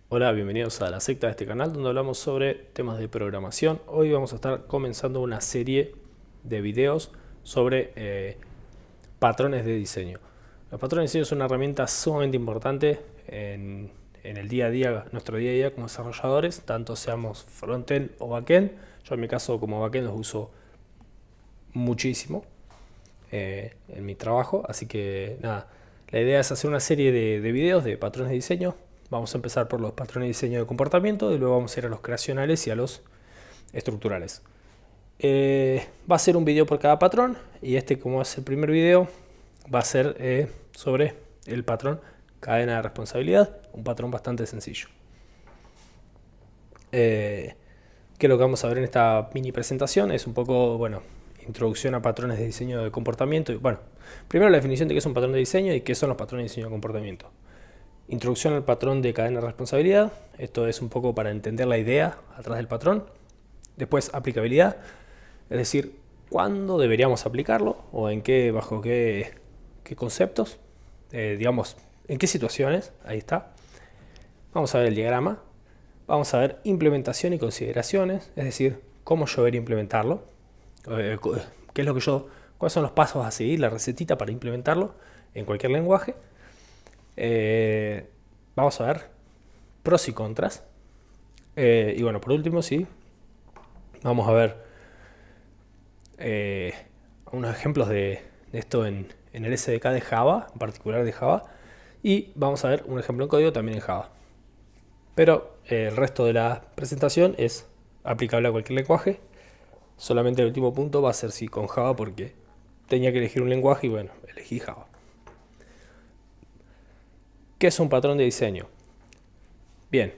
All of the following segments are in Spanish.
Hola, bienvenidos a la secta de este canal donde hablamos sobre temas de programación. Hoy vamos a estar comenzando una serie de videos sobre patrones de diseño. Los patrones de diseño son una herramienta sumamente importante en el día a día, nuestro día a día como desarrolladores, tanto seamos frontend o backend. Yo en mi caso como backend los uso muchísimo en mi trabajo, así que nada, la idea es hacer una serie de videos de patrones de diseño. Vamos a empezar por los patrones de diseño de comportamiento y luego vamos a ir a los creacionales y a los estructurales. Va a ser un video por cada patrón y este, como es el primer video, va a ser sobre el patrón cadena de responsabilidad, un patrón bastante sencillo. ¿Qué es lo que vamos a ver en esta mini presentación? Es un poco, bueno, introducción a patrones de diseño de comportamiento. Y, bueno, primero la definición de qué es un patrón de diseño y qué son los patrones de diseño de comportamiento. Introducción al patrón de cadena de responsabilidad. Esto es un poco para entender la idea atrás del patrón. Después, aplicabilidad, es decir, cuándo deberíamos aplicarlo o en qué, bajo qué conceptos, digamos, en qué situaciones. Ahí está. Vamos a ver el diagrama. Vamos a ver implementación y consideraciones, es decir, cómo yo debería implementarlo, qué es lo que cuáles son los pasos a seguir, la recetita para implementarlo en cualquier lenguaje. Vamos a ver pros y contras. Y bueno, por último, sí, vamos a ver unos ejemplos de esto en el SDK de Java, en particular de Java. Y vamos a ver un ejemplo en código también en Java. Pero el resto de la presentación es aplicable a cualquier lenguaje. Solamente el último punto va a ser sí con Java porque tenía que elegir un lenguaje y bueno, elegí Java. ¿Qué es un patrón de diseño? Bien,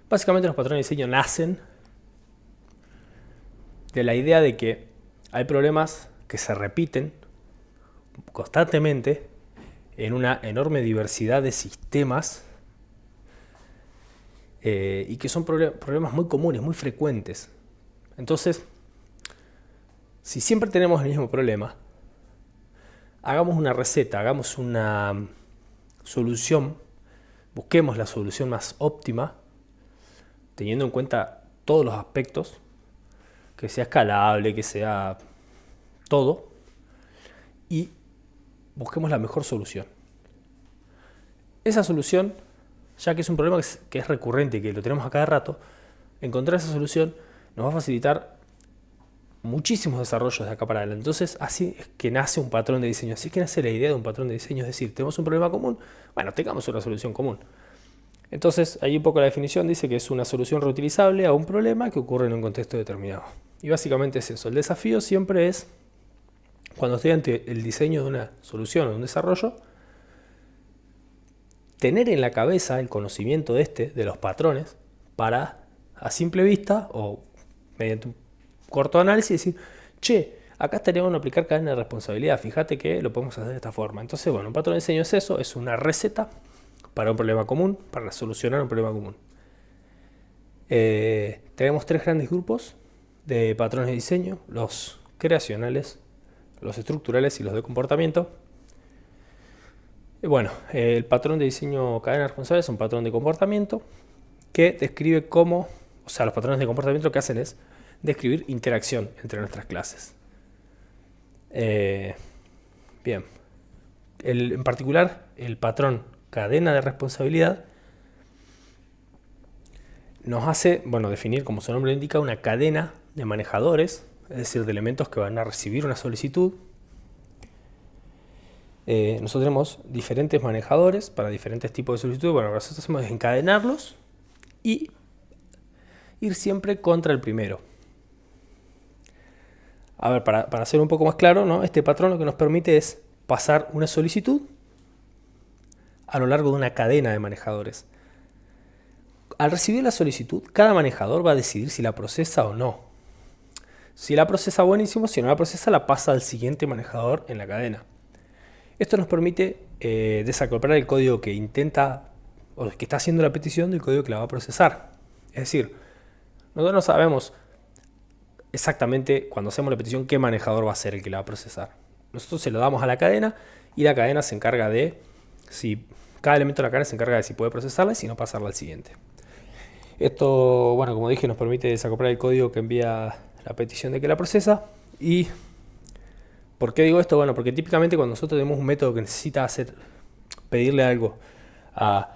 básicamente los patrones de diseño nacen de la idea de que hay problemas que se repiten constantemente en una enorme diversidad de sistemas y que son problemas muy comunes, muy frecuentes. Entonces, si siempre tenemos el mismo problema, hagamos una receta, hagamos una solución, busquemos la solución más óptima, teniendo en cuenta todos los aspectos, que sea escalable, que sea todo, y busquemos la mejor solución. Esa solución, ya que es un problema que es recurrente, que lo tenemos a cada rato, encontrar esa solución nos va a facilitar muchísimos desarrollos de acá para adelante. Entonces, así es que nace un patrón de diseño, así es que nace la idea de un patrón de diseño, es decir, tenemos un problema común, bueno, tengamos una solución común. Entonces, ahí un poco la definición dice que es una solución reutilizable a un problema que ocurre en un contexto determinado. Y básicamente es eso. El desafío siempre es, cuando estoy ante el diseño de una solución o de un desarrollo, tener en la cabeza el conocimiento de los patrones, para a simple vista o mediante un corto análisis decir, che, acá estaría bueno aplicar cadena de responsabilidad, fíjate que lo podemos hacer de esta forma. Entonces, bueno, un patrón de diseño es eso, es una receta para un problema común, para solucionar un problema común. Tenemos tres grandes grupos de patrones de diseño: los creacionales, los estructurales y los de comportamiento. Bueno, el patrón de diseño cadena responsable es un patrón de comportamiento que describe cómo, o sea, los patrones de comportamiento lo que hacen es describir interacción entre nuestras clases. Bien, en particular el patrón cadena de responsabilidad nos hace, bueno, definir, como su nombre lo indica, una cadena de manejadores, es decir, de elementos que van a recibir una solicitud. Nosotros tenemos diferentes manejadores para diferentes tipos de solicitudes. Bueno, lo que nosotros hacemos es encadenarlos y ir siempre contra el primero. A ver, para hacer un poco más claro, ¿no? Este patrón lo que nos permite es pasar una solicitud a lo largo de una cadena de manejadores. Al recibir la solicitud, cada manejador va a decidir si la procesa o no. Si la procesa, buenísimo; si no la procesa, la pasa al siguiente manejador en la cadena. Esto nos permite desacoplar el código que intenta o que está haciendo la petición del código que la va a procesar. Es decir, nosotros no sabemos exactamente cuando hacemos la petición qué manejador va a ser el que la va a procesar. Nosotros se lo damos a la cadena y la cadena se encarga de, si Cada elemento de la cadena se encarga de si puede procesarla y si no pasarla al siguiente. Esto, bueno, como dije, nos permite desacoplar el código que envía la petición de que la procesa. ¿Y por qué digo esto? Bueno, porque típicamente cuando nosotros tenemos un método que necesita pedirle algo a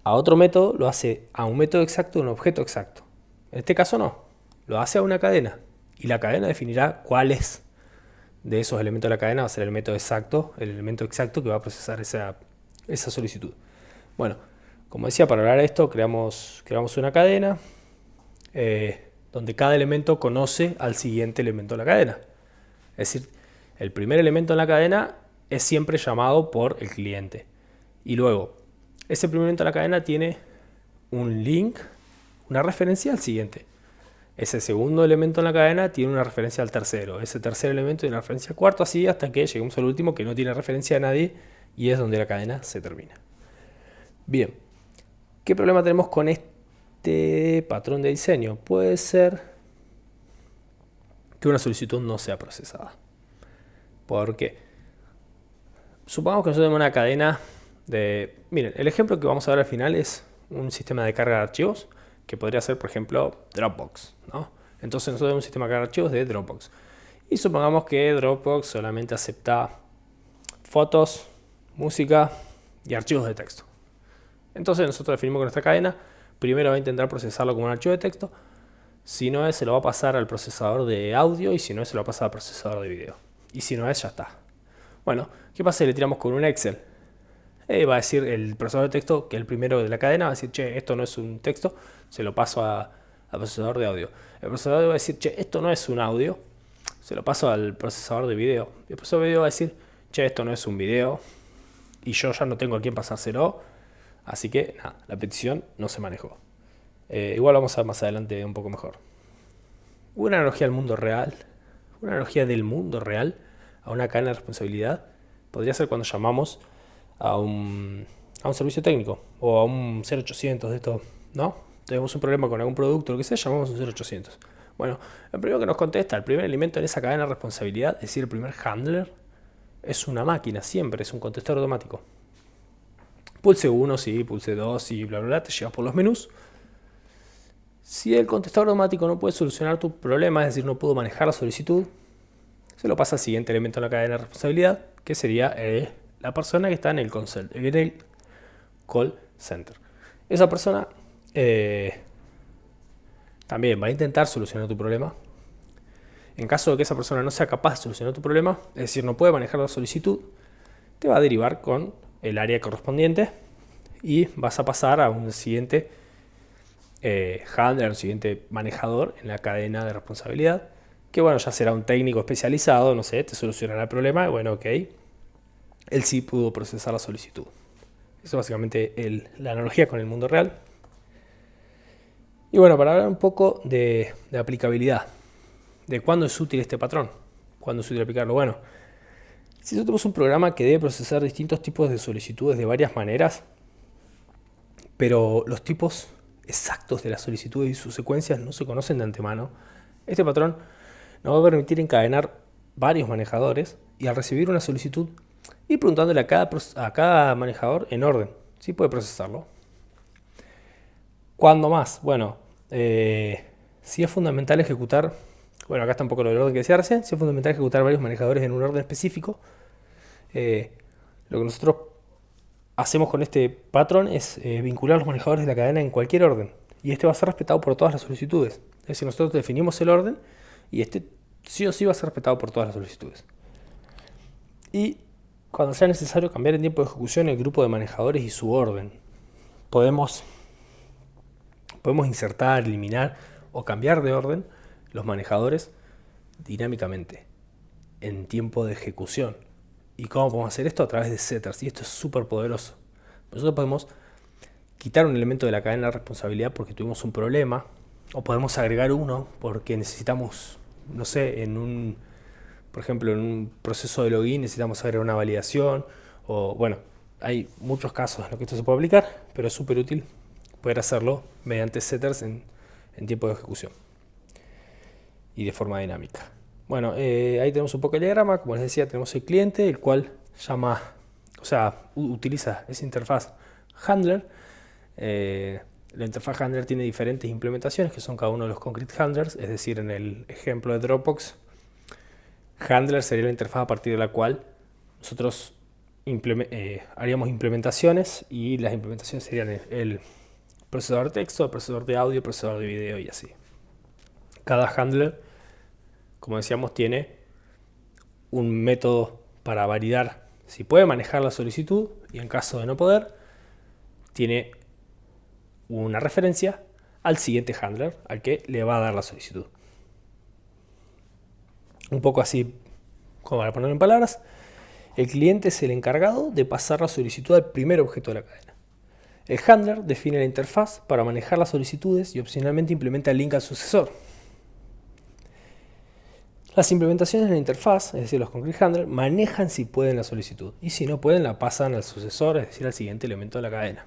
otro método, lo hace a un método exacto, a un objeto exacto. En este caso no, lo hace a una cadena. Y la cadena definirá cuáles de esos elementos de la cadena va a ser el método exacto, el elemento exacto que va a procesar esa solicitud. Bueno, como decía, para hablar de esto, creamos una cadena donde cada elemento conoce al siguiente elemento de la cadena. Es decir, el primer elemento en la cadena es siempre llamado por el cliente. Y luego, ese primer elemento de la cadena tiene un link, una referencia al siguiente. Ese segundo elemento en la cadena tiene una referencia al tercero. Ese tercer elemento tiene una referencia al cuarto, así hasta que lleguemos al último que no tiene referencia a nadie y es donde la cadena se termina. Bien, ¿qué problema tenemos con este patrón de diseño? Puede ser que una solicitud no sea procesada. ¿Por qué? Supongamos que nosotros tenemos una cadena de... Miren, el ejemplo que vamos a ver al final es un sistema de carga de archivos que podría ser, por ejemplo, Dropbox, ¿no? Entonces nosotros tenemos un sistema de carga de archivos de Dropbox. Y supongamos que Dropbox solamente acepta fotos, música y archivos de texto. Entonces nosotros definimos que nuestra cadena primero va a intentar procesarlo como un archivo de texto. Si no es, se lo va a pasar al procesador de audio, y si no es, se lo va a pasar al procesador de video. Y si no es, ya está. Bueno, ¿qué pasa si le tiramos con un Excel? Va a decir el procesador de texto, que es el primero de la cadena, va a decir, che, esto no es un texto, se lo paso al procesador de audio. El procesador va a decir, che, esto no es un audio, se lo paso al procesador de video. El procesador de video va a decir, che, esto no es un video, y yo ya no tengo a quién pasárselo, así que nada, la petición no se manejó. Igual vamos a ver más adelante un poco mejor. Una analogía al mundo real, una analogía del mundo real a una cadena de responsabilidad podría ser cuando llamamos a un servicio técnico o a un 0800 de esto, ¿no? Tenemos un problema con algún producto, lo que sea, llamamos a un 0800. Bueno, el primero que nos contesta, el primer elemento en esa cadena de responsabilidad, es decir, el primer handler, es una máquina, siempre es un contestador automático. Pulse 1, sí, pulse 2 y bla, bla, bla, te llevas por los menús. Si el contestador automático no puede solucionar tu problema, es decir, no pudo manejar la solicitud, se lo pasa al siguiente elemento en la cadena de responsabilidad, que sería la persona que está en el call center. Esa persona también va a intentar solucionar tu problema. En caso de que esa persona no sea capaz de solucionar tu problema, es decir, no puede manejar la solicitud, te va a derivar con el área correspondiente y vas a pasar a un siguiente handler, un siguiente manejador en la cadena de responsabilidad, que bueno, ya será un técnico especializado, no sé, te solucionará el problema, y bueno, ok, él sí pudo procesar la solicitud. Eso es básicamente la analogía con el mundo real. Y bueno, para hablar un poco de aplicabilidad, de cuándo es útil este patrón, cuándo es útil aplicarlo. Bueno, si nosotros tenemos un programa que debe procesar distintos tipos de solicitudes de varias maneras, pero los tipos exactos de las solicitudes y sus secuencias no se conocen de antemano, este patrón nos va a permitir encadenar varios manejadores y al recibir una solicitud ir preguntándole a cada manejador en orden si puede procesarlo. ¿Cuándo más? Bueno, si es fundamental ejecutar, bueno, acá está un poco lo del orden que decía recién, si es fundamental ejecutar varios manejadores en un orden específico, lo que nosotros hacemos con este patrón es vincular los manejadores de la cadena en cualquier orden, y este va a ser respetado por todas las solicitudes. Es decir, nosotros definimos el orden y este sí o sí va a ser respetado por todas las solicitudes. Y cuando sea necesario cambiar en tiempo de ejecución el grupo de manejadores y su orden, podemos insertar, eliminar o cambiar de orden los manejadores dinámicamente en tiempo de ejecución. ¿Y cómo podemos hacer esto? A través de setters, y esto es súper poderoso. Nosotros podemos quitar un elemento de la cadena de responsabilidad porque tuvimos un problema, o podemos agregar uno porque necesitamos, no sé, por ejemplo, en un proceso de login necesitamos agregar una validación, o bueno, hay muchos casos en los que esto se puede aplicar, pero es súper útil poder hacerlo mediante setters en tiempo de ejecución y de forma dinámica. Bueno, ahí tenemos un poco el diagrama. Como les decía, tenemos el cliente, el cual llama o sea, utiliza esa interfaz handler. La interfaz handler tiene diferentes implementaciones que son cada uno de los concrete handlers, es decir, en el ejemplo de Dropbox, handler sería la interfaz a partir de la cual nosotros haríamos implementaciones, y las implementaciones serían el procesador de texto, el procesador de audio, el procesador de video y así. Cada handler, como decíamos, tiene un método para validar si puede manejar la solicitud, y en caso de no poder, tiene una referencia al siguiente handler al que le va a dar la solicitud. Un poco así, como para ponerlo en palabras, el cliente es el encargado de pasar la solicitud al primer objeto de la cadena. El handler define la interfaz para manejar las solicitudes y opcionalmente implementa el link al sucesor. Las implementaciones de la interfaz, es decir, los concrete handlers, manejan si pueden la solicitud, y si no pueden la pasan al sucesor, es decir, al siguiente elemento de la cadena.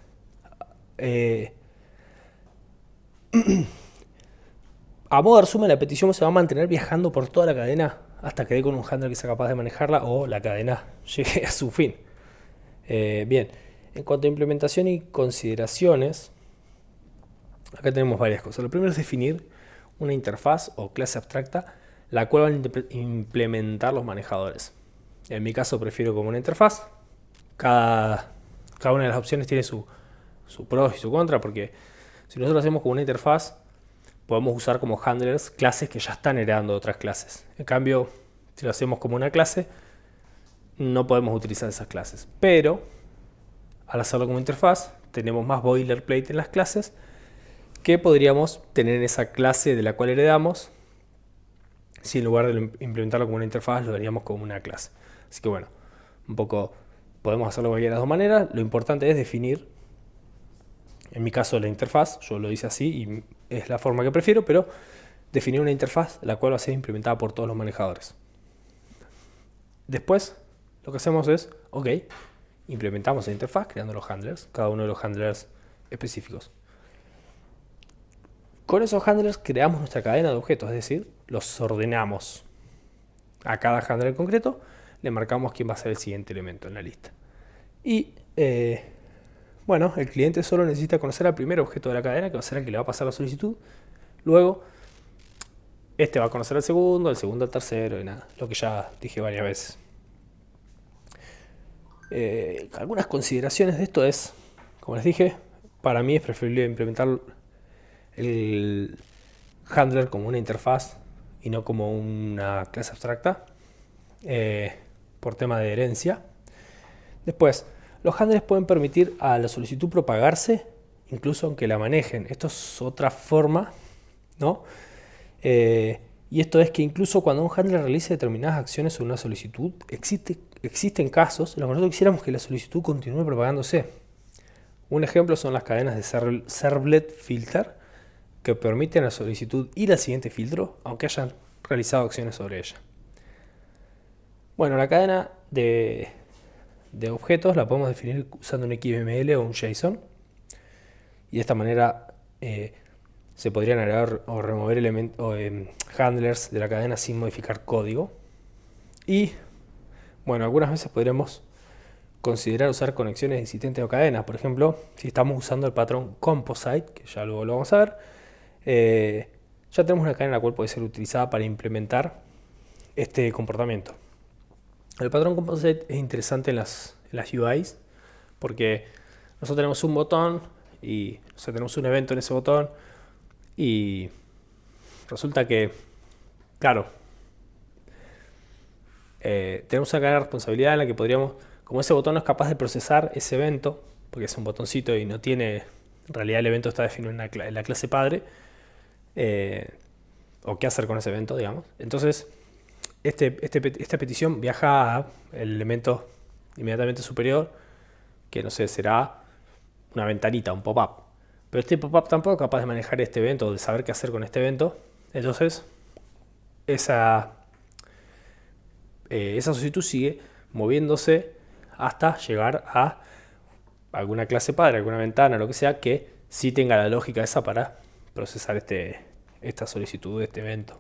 A modo de resumen, la petición se va a mantener viajando por toda la cadena hasta que dé con un handler que sea capaz de manejarla o la cadena llegue a su fin. Bien, en cuanto a implementación y consideraciones, acá tenemos varias cosas. Lo primero es definir una interfaz o clase abstracta la cual van a implementar los manejadores. En mi caso prefiero como una interfaz. Cada una de las opciones tiene su pros y su contra, porque si nosotros hacemos como una interfaz, podemos usar como handlers clases que ya están heredando otras clases. En cambio, si lo hacemos como una clase, no podemos utilizar esas clases. Pero, al hacerlo como interfaz, tenemos más boilerplate en las clases que podríamos tener en esa clase de la cual heredamos, si en lugar de implementarlo como una interfaz, lo haríamos como una clase. Así que bueno, un poco podemos hacerlo de cualquiera de las dos maneras. Lo importante es definir, en mi caso la interfaz, yo lo hice así y es la forma que prefiero, pero definir una interfaz la cual va a ser implementada por todos los manejadores. Después, lo que hacemos es, ok, implementamos la interfaz creando los handlers, cada uno de los handlers específicos. Con esos handlers creamos nuestra cadena de objetos, es decir, los ordenamos. A cada handler en concreto le marcamos quién va a ser el siguiente elemento en la lista. Y bueno, el cliente solo necesita conocer al primer objeto de la cadena, que va a ser el que le va a pasar la solicitud. Luego, este va a conocer al segundo al tercero y nada, lo que ya dije varias veces. Algunas consideraciones de esto es, como les dije, para mí es preferible implementar el handler como una interfaz y no como una clase abstracta, por tema de herencia. Después, los handlers pueden permitir a la solicitud propagarse, incluso aunque la manejen. Esto es otra forma, ¿no? Y esto es que incluso cuando un handler realice determinadas acciones sobre una solicitud, existen casos en los que nosotros quisiéramos que la solicitud continúe propagándose. Un ejemplo son las cadenas de servlet filter, que permiten a la solicitud ir al siguiente filtro, aunque hayan realizado acciones sobre ella. Bueno, la cadena de objetos la podemos definir usando un XML o un JSON, y de esta manera se podrían agregar o remover handlers de la cadena sin modificar código. Y bueno, algunas veces podríamos considerar usar conexiones existentes o cadenas. Por ejemplo, si estamos usando el patrón composite, que ya luego lo vamos a ver, ya tenemos una cadena en la cual puede ser utilizada para implementar este comportamiento. El patrón composite es interesante en las UIs, porque nosotros tenemos un botón y tenemos un evento en ese botón, y resulta que, claro, tenemos acá la responsabilidad en la que podríamos, como ese botón no es capaz de procesar ese evento, porque es un botoncito y no tiene, en realidad el evento está definido en la clase padre, o qué hacer con ese evento, digamos. Entonces, esta petición viaja al elemento inmediatamente superior, que no sé, será una ventanita, un pop-up. Pero este pop-up tampoco es capaz de manejar este evento o de saber qué hacer con este evento. Entonces, esa solicitud sigue moviéndose hasta llegar a alguna clase padre, alguna ventana, lo que sea, que sí tenga la lógica esa para procesar esta solicitud de este evento.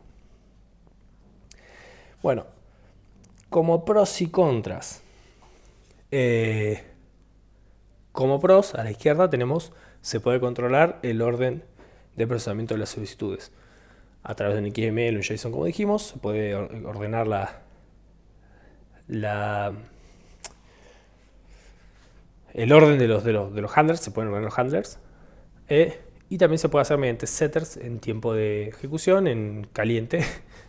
Bueno, como pros y contras, Como pros, a la izquierda tenemos, se puede controlar el orden de procesamiento de las solicitudes. A través de un XML o un JSON, como dijimos, se puede ordenar el orden de los handlers, se pueden ordenar los handlers. Y también se puede hacer mediante setters en tiempo de ejecución, en caliente,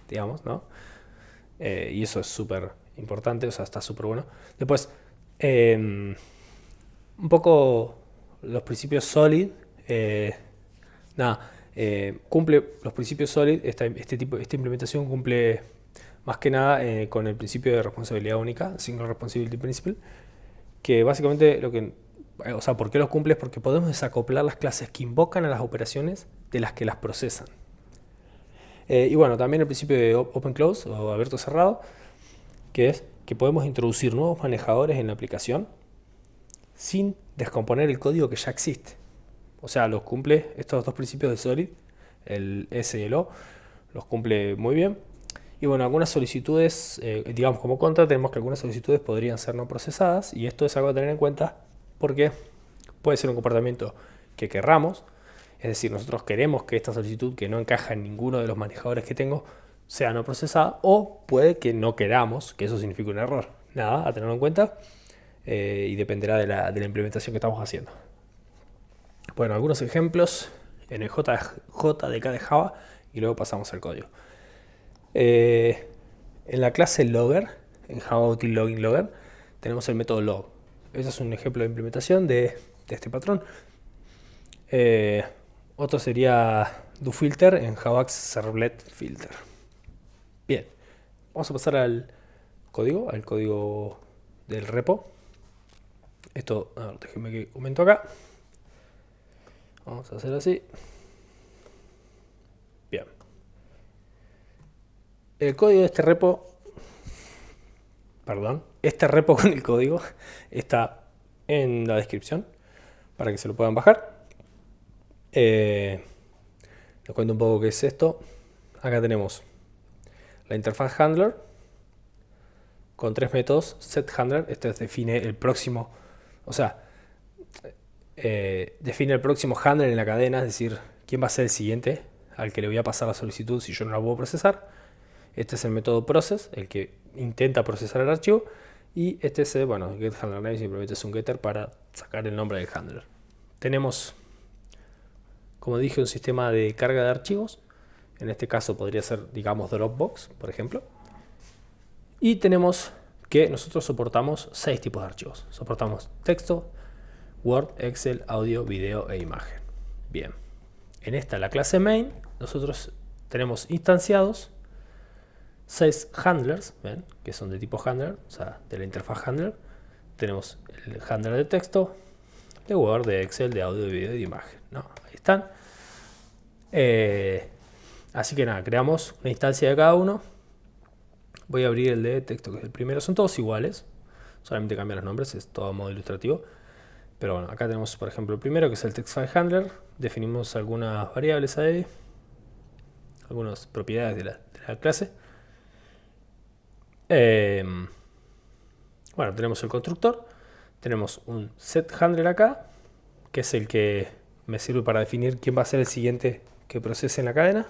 digamos, ¿no? Y eso es súper importante, o sea, está súper bueno. Después, un poco los principios SOLID. Cumple los principios SOLID. Esta implementación cumple más que nada con el principio de responsabilidad única, Single Responsibility Principle, que básicamente ¿por qué los cumple? Es porque podemos desacoplar las clases que invocan a las operaciones de las que las procesan. Y bueno, también el principio de Open Close o abierto cerrado, que es que podemos introducir nuevos manejadores en la aplicación sin descomponer el código que ya existe. O sea, los cumple estos dos principios de SOLID, el S y el O, los cumple muy bien. Y bueno, algunas solicitudes, digamos como contra, tenemos que algunas solicitudes podrían ser no procesadas, y esto es algo a tener en cuenta porque puede ser un comportamiento que querramos, es decir, nosotros queremos que esta solicitud que no encaja en ninguno de los manejadores que tengo sea no procesada, o puede que no queramos, que eso significa un error. Nada, a tenerlo en cuenta, y dependerá de la implementación que estamos haciendo. Bueno, algunos ejemplos en el JDK de Java y luego pasamos al código. En la clase Logger, en Java Util Login Logger, tenemos el método log. Ese es un ejemplo de implementación de este patrón. Otro sería doFilter en Javax Servlet Filter. Bien, vamos a pasar al código del repo. Esto, déjenme que comento acá. Vamos a hacer así. Bien. El código de este repo con el código está en la descripción para que se lo puedan bajar. Les cuento un poco qué es esto. Acá tenemos la interfaz handler con tres métodos. setHandler, este define el próximo, define el próximo handler en la cadena, es decir, quién va a ser el siguiente al que le voy a pasar la solicitud si yo no la puedo procesar. Este es el método process, el que intenta procesar el archivo. Y este es el getHandlerName, simplemente es un getter para sacar el nombre del handler. Tenemos, como dije, un sistema de carga de archivos. En este caso podría ser, digamos, Dropbox, por ejemplo. Y tenemos que nosotros soportamos 6 tipos de archivos. Soportamos texto, Word, Excel, audio, video e imagen. Bien. En la clase main, nosotros tenemos instanciados 6 handlers, ¿ven? Que son de tipo handler, o sea, de la interfaz handler. Tenemos el handler de texto, de Word, de Excel, de audio, de video y de imagen, ¿no? Ahí están. Así que nada, creamos una instancia de cada uno. Voy a abrir el de texto, que es el primero. Son todos iguales, solamente cambian los nombres, es todo a modo ilustrativo. Pero bueno, acá tenemos, por ejemplo, el primero, que es el TextFileHandler. Definimos algunas variables ahí, algunas propiedades de la clase. Bueno, tenemos el constructor. Tenemos un setHandler acá, que es el que me sirve para definir quién va a ser el siguiente que procese en la cadena.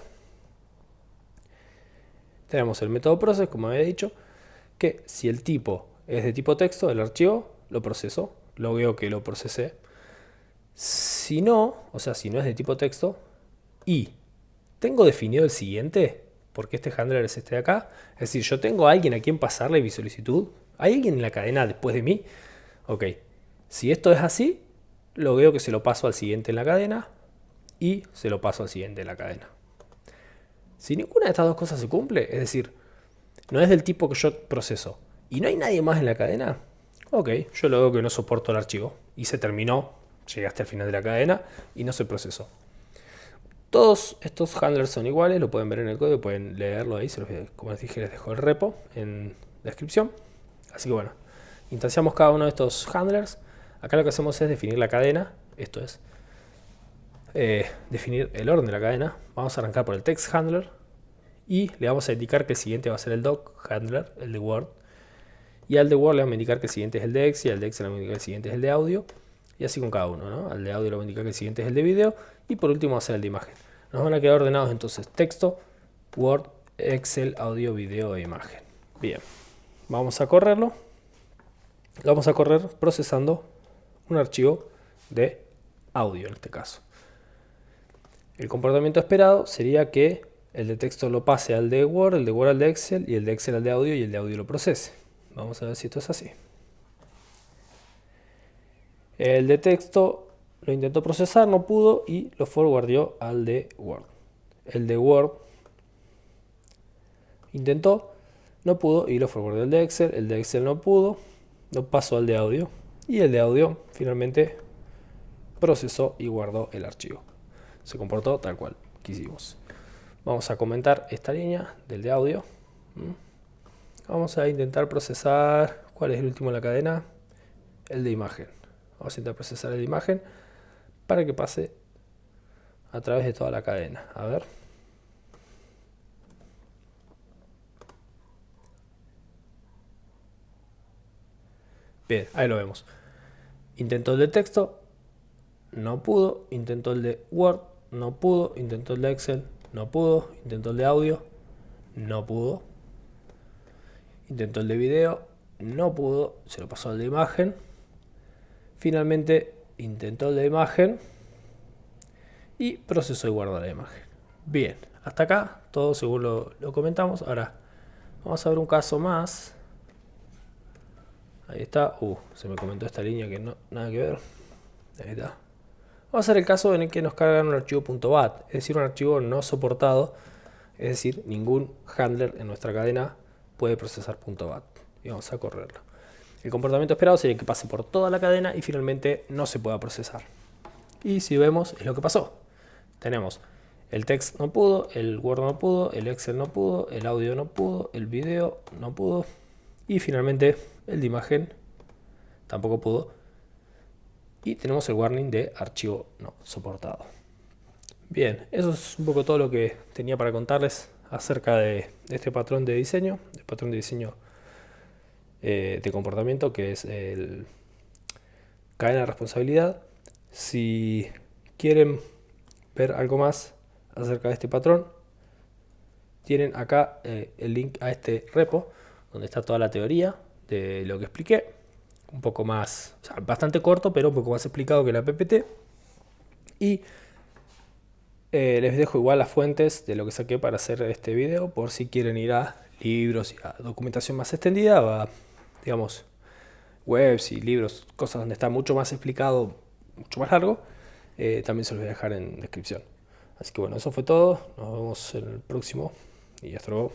Tenemos el método process, como había dicho, que si el tipo es de tipo texto, el archivo lo proceso, lo veo que lo procesé. Si no, si no es de tipo texto y tengo definido el siguiente, porque este handler es este de acá, es decir, yo tengo a alguien a quien pasarle mi solicitud, hay alguien en la cadena después de mí, ok, si esto es así, lo veo que se lo paso al siguiente en la cadena y se lo paso al siguiente en la cadena. Si ninguna de estas dos cosas se cumple, es decir, no es del tipo que yo proceso y no hay nadie más en la cadena, ok, yo lo veo que no soporto el archivo y se terminó, llegué hasta el final de la cadena y no se procesó. Todos estos handlers son iguales, lo pueden ver en el código, pueden leerlo ahí, como les dije, les dejo el repo en la descripción. Así que bueno, instanciamos cada uno de estos handlers. Acá lo que hacemos es definir la cadena, esto es, definir el orden de la cadena. Vamos a arrancar por el TextHandler y le vamos a indicar que el siguiente va a ser el DocHandler, el de Word. Y al de Word le vamos a indicar que el siguiente es el de Excel, y al de Excel le vamos a indicar que el siguiente es el de audio. Y así con cada uno, ¿no? Al de audio le vamos a indicar que el siguiente es el de video. Y por último va a ser el de imagen. Nos van a quedar ordenados entonces texto, Word, Excel, audio, video e imagen. Bien, vamos a correrlo. Lo vamos a correr procesando un archivo de audio en este caso. El comportamiento esperado sería que el de texto lo pase al de Word, el de Word al de Excel y el de Excel al de audio y el de audio lo procese. Vamos a ver si esto es así. El de texto lo intentó procesar, no pudo y lo forwardeó al de Word. El de Word intentó, no pudo y lo forwardeó al de Excel. El de Excel no pudo, lo pasó al de audio y el de audio finalmente procesó y guardó el archivo. Se comportó tal cual quisimos. Vamos a comentar esta línea del de audio. Vamos a intentar procesar, ¿cuál es el último en la cadena? El de imagen. Vamos a intentar procesar el de imagen para que pase a través de toda la cadena. A ver. Bien, ahí lo vemos. Intentó el de texto, no pudo. Intentó el de Word, no pudo. Intentó el de Excel, no pudo. Intentó el de audio, no pudo. Intentó el de video, no pudo. Se lo pasó al de imagen. Finalmente intentó el de imagen y procesó y guardó la imagen. Bien, hasta acá todo según lo comentamos. Ahora vamos a ver un caso más. Ahí está. Se me comentó esta línea que no, nada que ver. Ahí está. Vamos a hacer el caso en el que nos cargan un archivo .bat, es decir, un archivo no soportado, es decir, ningún handler en nuestra cadena puede procesar .bat. Y vamos a correrlo. El comportamiento esperado sería que pase por toda la cadena y finalmente no se pueda procesar. Y si vemos, es lo que pasó. Tenemos el text no pudo, el Word no pudo, el Excel no pudo, el audio no pudo, el video no pudo y finalmente el de imagen tampoco pudo. Y tenemos el warning de archivo no soportado. Bien, eso es un poco todo lo que tenía para contarles acerca de este patrón de diseño, de comportamiento, que es el cadena de responsabilidad. Si quieren ver algo más acerca de este patrón, tienen acá el link a este repo donde está toda la teoría de lo que expliqué, un poco más, o sea, bastante corto, pero un poco más explicado que la PPT. Y les dejo igual las fuentes de lo que saqué para hacer este video, por si quieren ir a libros y a documentación más extendida, o a, digamos, webs y libros, cosas donde está mucho más explicado, mucho más largo. También se los voy a dejar en descripción. Así que bueno, eso fue todo. Nos vemos en el próximo y hasta luego.